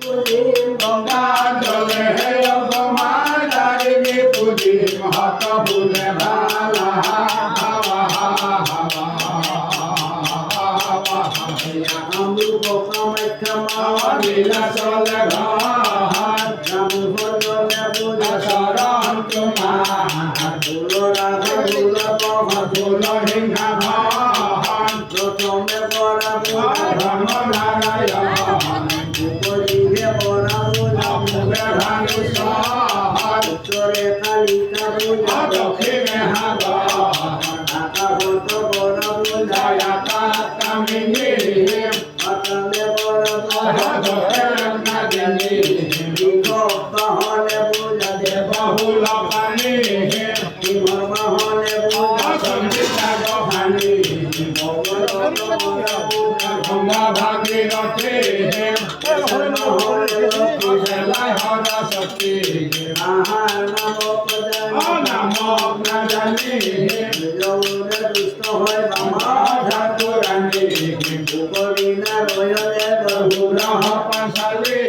গঙ্গা জলে হে অগমা তারিণী পুজি মহাত ভুলে ভালা আমি কামাখ্যা মা লীলা চলে ঘর রাম ভজনে পূজা শরণ তোমার ফুল রাধা ফুল পভা ফুল হিংসা ঘর প্রথমে পরা পূজা ধর্ম নারায়ণ উপরিহে পরা পূজা মুখে ভাঙি সর উত্তরে কালিকা পূজা দক্ষিণে হাগর ঢাকা ভক্ত পরা পূজা দয়াতা কামিনী পাতালে পরা পূজা বিভক্ত হলে পূজা দেব বহুল পানি বিমর্মা হলে পূজা সঙ্গীতা গহানি ভগবত পরা পূজা গঙ্গা ভাগীরথী হলে লক্ষ্মী হর শক্তি আহার নাম পূজা নাম না জানি যৌনে দুষ্ট হয় বামা ঠাকুরানী করিনা রয়লে বহুরহ পাশালী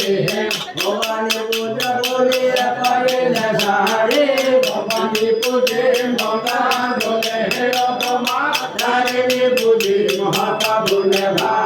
ভবানী পূজা বলিয়া পাইলে সাহারে ভবানী পুজে গঙ্গা জলে হে অগমা তারিণী পুজি মহাতা ভুলে ভা